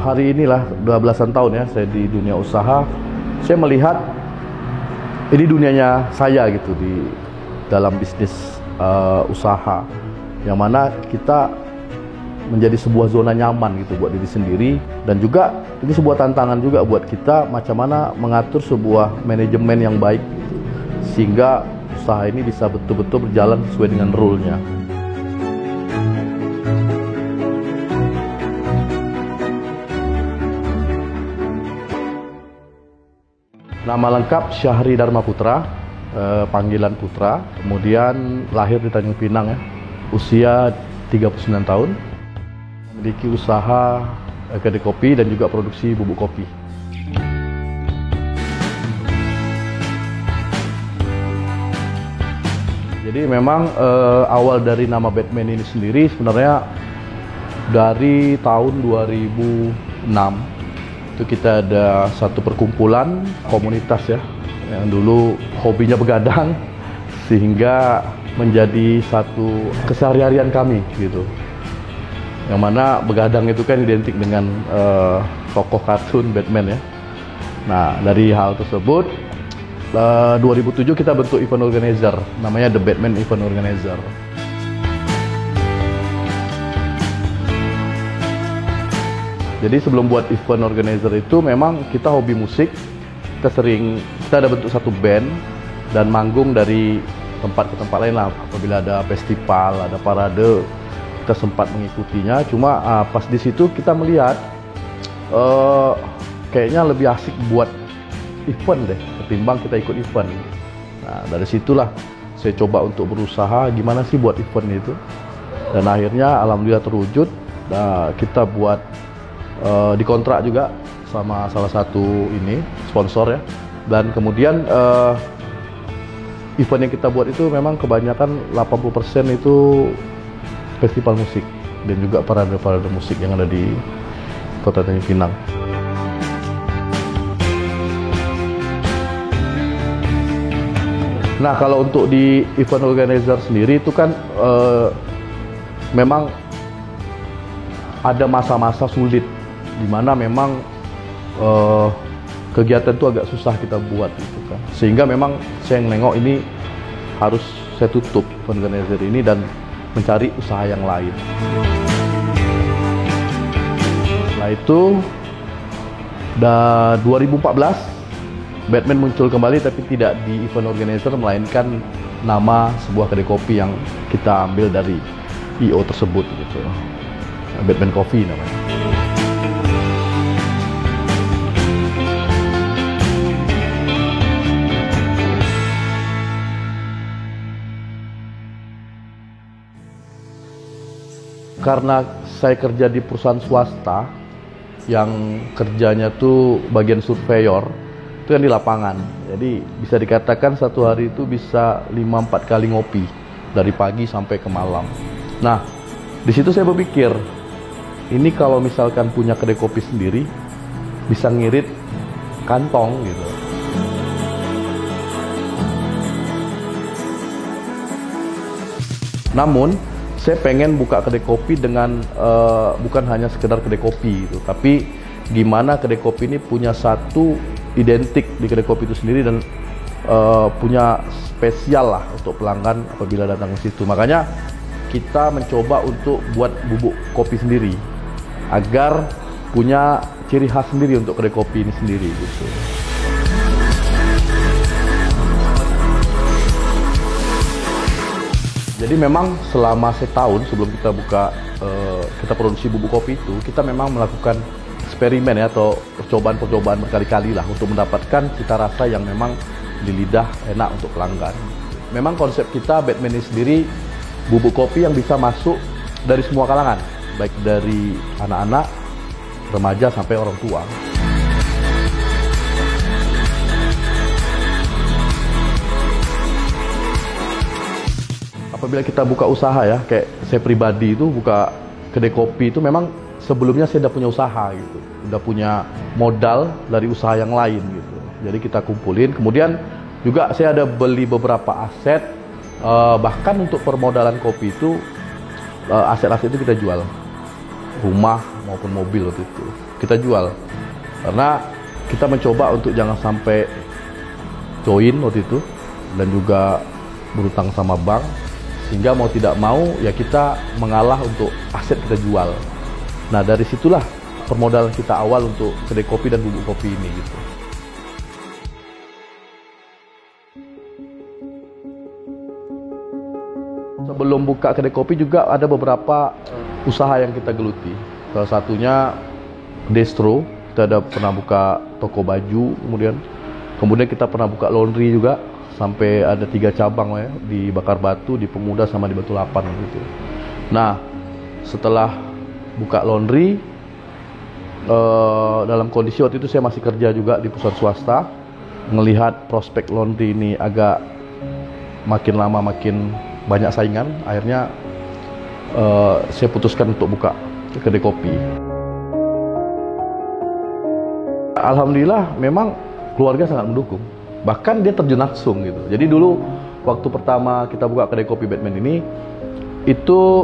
hari inilah 12-an tahun ya saya di dunia usaha, saya melihat ini dunianya saya gitu di dalam bisnis usaha, yang mana kita menjadi sebuah zona nyaman gitu buat diri sendiri, dan juga ini sebuah tantangan juga buat kita macam mana mengatur sebuah manajemen yang baik gitu, sehingga usaha ini bisa betul-betul berjalan sesuai dengan rule-nya. Nama lengkap Syahri Dharma Putra, panggilan Putra, kemudian lahir di Tanjung Pinang ya, usia 39 tahun, memiliki usaha kedai kopi dan juga produksi bubuk kopi. Jadi memang awal dari nama Batman ini sendiri sebenarnya dari tahun 2006. Itu kita ada satu perkumpulan komunitas ya, yang dulu hobinya begadang, sehingga menjadi satu keseharian kami gitu. Yang mana begadang itu kan identik dengan tokoh kartun Batman ya. Nah dari hal tersebut 2007 kita bentuk event organizer, namanya The Batman Event Organizer. Jadi sebelum buat event organizer itu memang kita hobi musik, kita ada bentuk satu band dan manggung dari tempat ke tempat lain lah. Apabila ada festival, ada parade, kita sempat mengikutinya. Cuma pas di situ kita melihat kayaknya lebih asik buat event deh ketimbang kita ikut event. Nah dari situlah saya coba untuk berusaha gimana sih buat event itu, dan akhirnya alhamdulillah terwujud. Nah, kita buat dikontrak juga sama salah satu sponsor ya, dan kemudian event yang kita buat itu memang kebanyakan 80% itu festival musik dan juga parade-parade musik yang ada di Kota Tanjung Pinang. Nah kalau untuk di event organizer sendiri itu kan memang ada masa-masa sulit, di mana memang kegiatan itu agak susah kita buat gitu kan, sehingga memang saya nengok ini harus saya tutup event organizer ini dan mencari usaha yang lain. Setelah itu 2014 Batman muncul kembali, tapi tidak di event organizer, melainkan nama sebuah kedai kopi yang kita ambil dari IO tersebut gitu, Batman Coffee namanya. Karena saya kerja di perusahaan swasta yang kerjanya tuh bagian surveyor, itu kan di lapangan. Jadi bisa dikatakan satu hari itu bisa 5-4 kali ngopi dari pagi sampai ke malam. Nah, di situ saya berpikir, ini kalau misalkan punya kedai kopi sendiri bisa ngirit kantong gitu. Namun saya pengen buka kedai kopi dengan bukan hanya sekedar kedai kopi gitu, tapi gimana kedai kopi ini punya satu identik di kedai kopi itu sendiri dan punya spesial lah untuk pelanggan apabila datang ke situ. Makanya kita mencoba untuk buat bubuk kopi sendiri agar punya ciri khas sendiri untuk kedai kopi ini sendiri gitu. Jadi memang selama setahun sebelum kita buka, kita produksi bubuk kopi itu, kita memang melakukan eksperimen ya, atau percobaan-percobaan berkali-kali lah untuk mendapatkan cita rasa yang memang di lidah enak untuk pelanggan. Memang konsep kita Batman ini sendiri bubuk kopi yang bisa masuk dari semua kalangan, baik dari anak-anak, remaja sampai orang tua. Apabila kita buka usaha ya, kayak saya pribadi itu buka kedai kopi itu memang sebelumnya saya udah punya usaha gitu, udah punya modal dari usaha yang lain gitu. Jadi kita kumpulin, kemudian juga saya ada beli beberapa aset, bahkan untuk permodalan kopi itu aset-aset itu kita jual, rumah maupun mobil waktu itu. kita jual. Karena kita mencoba untuk jangan sampai join waktu itu dan juga berutang sama bank, sehingga mau tidak mau ya kita mengalah untuk aset kita jual. Nah, dari situlah permodalan kita awal untuk kedai kopi dan bubuk kopi ini gitu. Sebelum buka kedai kopi juga ada beberapa usaha yang kita geluti. Salah satunya Destro, kita ada pernah buka toko baju, kemudian kita pernah buka laundry juga, sampai ada 3 cabang ya, di Bakar Batu, di Pemuda, sama di Batu Lapan gitu. Nah, setelah buka laundry, dalam kondisi waktu itu saya masih kerja juga di perusahaan swasta, ngelihat prospek laundry ini agak makin lama makin banyak saingan, akhirnya saya putuskan untuk buka kedai kopi. Alhamdulillah memang keluarga sangat mendukung, bahkan dia terjun langsung gitu. Jadi dulu waktu pertama kita buka kedai kopi Batman ini, itu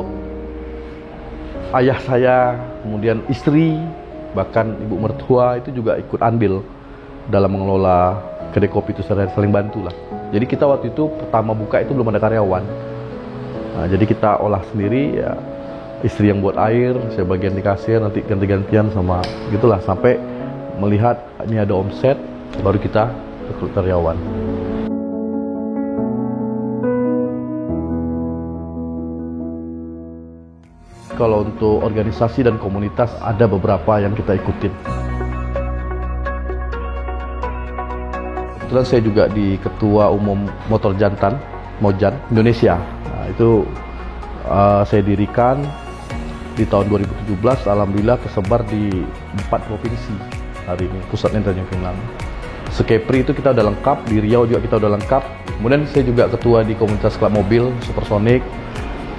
ayah saya, kemudian istri, bahkan ibu mertua itu juga ikut andil dalam mengelola kedai kopi itu, saling bantu lah. Jadi kita waktu itu pertama buka itu belum ada karyawan. Nah, jadi kita olah sendiri ya, istri yang buat air, saya bagian di kasir, nanti ganti-gantian sama gitulah, sampai melihat ini ada omset, baru kita rekrut karyawan. Kalau untuk organisasi dan komunitas ada beberapa yang kita ikutin. Kebetulan saya juga di Ketua Umum Motor Jantan, Mojan, Indonesia. Nah, itu saya dirikan di tahun 2017, alhamdulillah tersebar di 4 provinsi hari ini, pusatnya Tanjung Pinang. Sekepri itu kita udah lengkap, di Riau juga kita udah lengkap. Kemudian saya juga ketua di komunitas klub mobil Supersonic,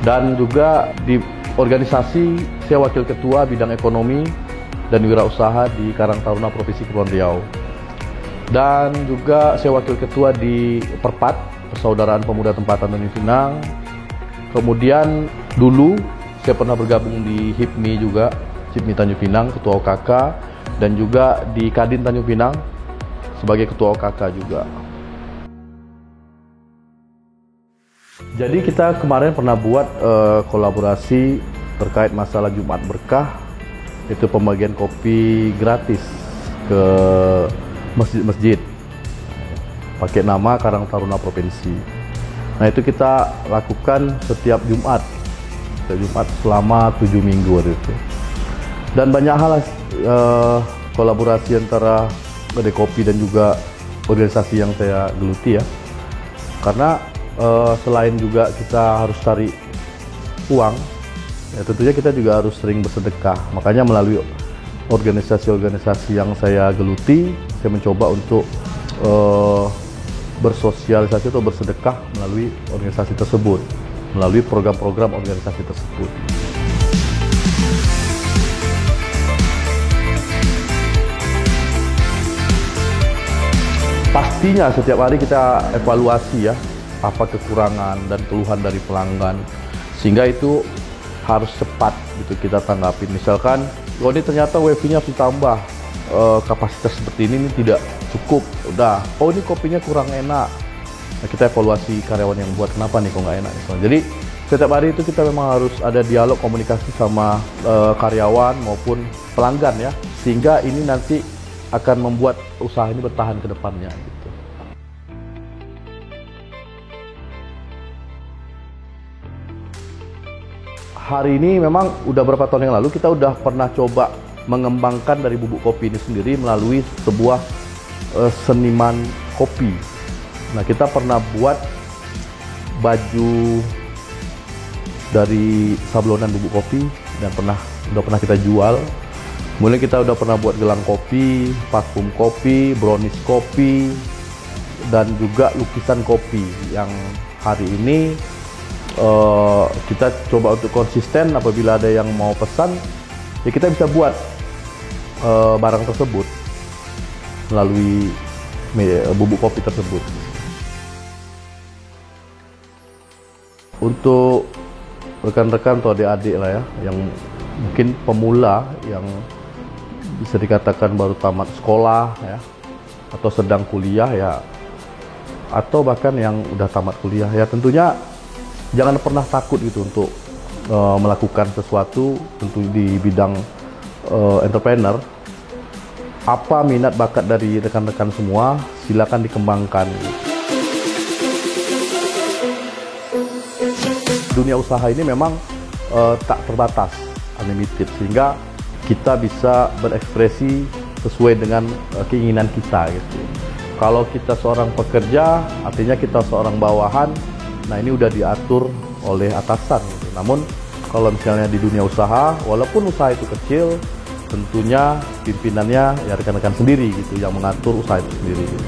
dan juga di organisasi saya wakil ketua bidang ekonomi dan wirausaha di Karang Taruna Provinsi Kepulauan Riau. Dan juga saya wakil ketua di Perpat, Persaudaraan Pemuda Tempatan Tanjung Pinang. Kemudian dulu saya pernah bergabung di HIPMI juga, HIPMI Tanjung Pinang, ketua OKK, dan juga di Kadin Tanjung Pinang sebagai ketua OKK juga. Jadi kita kemarin pernah buat kolaborasi terkait masalah Jumat Berkah, itu pembagian kopi gratis ke masjid-masjid pakai nama Karang Taruna Provinsi. Nah, itu kita lakukan setiap Jumat selama 7 minggu waktu itu. Dan banyak hal kolaborasi antara kedai kopi dan juga organisasi yang saya geluti ya. Karena selain juga kita harus cari uang, ya tentunya kita juga harus sering bersedekah. Makanya melalui organisasi-organisasi yang saya geluti, saya mencoba untuk bersosialisasi atau bersedekah melalui organisasi tersebut, melalui program-program organisasi tersebut. Pastinya setiap hari kita evaluasi ya, apa kekurangan dan keluhan dari pelanggan, sehingga itu harus cepat gitu kita tanggapi. Misalkan, oh ini ternyata wifi-nya harus ditambah, kapasitas seperti ini tidak cukup, udah, oh ini kopinya kurang enak. Nah, kita evaluasi karyawan yang buat, kenapa nih kok nggak enak. Jadi setiap hari itu kita memang harus ada dialog komunikasi sama karyawan maupun pelanggan ya, sehingga ini nanti akan membuat usaha ini bertahan ke depannya gitu. Hari ini memang udah berapa tahun yang lalu kita udah pernah coba mengembangkan dari bubuk kopi ini sendiri melalui sebuah seniman kopi. Nah, kita pernah buat baju dari sablonan bubuk kopi dan udah pernah kita jual. Kemudian kita udah pernah buat gelang kopi, parfum kopi, brownies kopi, dan juga lukisan kopi yang hari ini kita coba untuk konsisten. Apabila ada yang mau pesan, ya kita bisa buat barang tersebut melalui bubuk kopi tersebut. Untuk rekan-rekan atau adik-adik lah ya, yang mungkin pemula yang bisa dikatakan baru tamat sekolah ya, atau sedang kuliah ya, atau bahkan yang udah tamat kuliah ya, tentunya jangan pernah takut gitu untuk melakukan sesuatu tentu di bidang entrepreneur. Apa minat bakat dari rekan-rekan semua, silakan dikembangkan. Dunia usaha ini memang tak terbatas, unlimited, sehingga kita bisa berekspresi sesuai dengan keinginan kita gitu. Kalau kita seorang pekerja, artinya kita seorang bawahan, nah ini udah diatur oleh atasan gitu. Namun kalau misalnya di dunia usaha, walaupun usaha itu kecil, tentunya pimpinannya ya rekan-rekan sendiri gitu yang mengatur usaha itu sendiri gitu.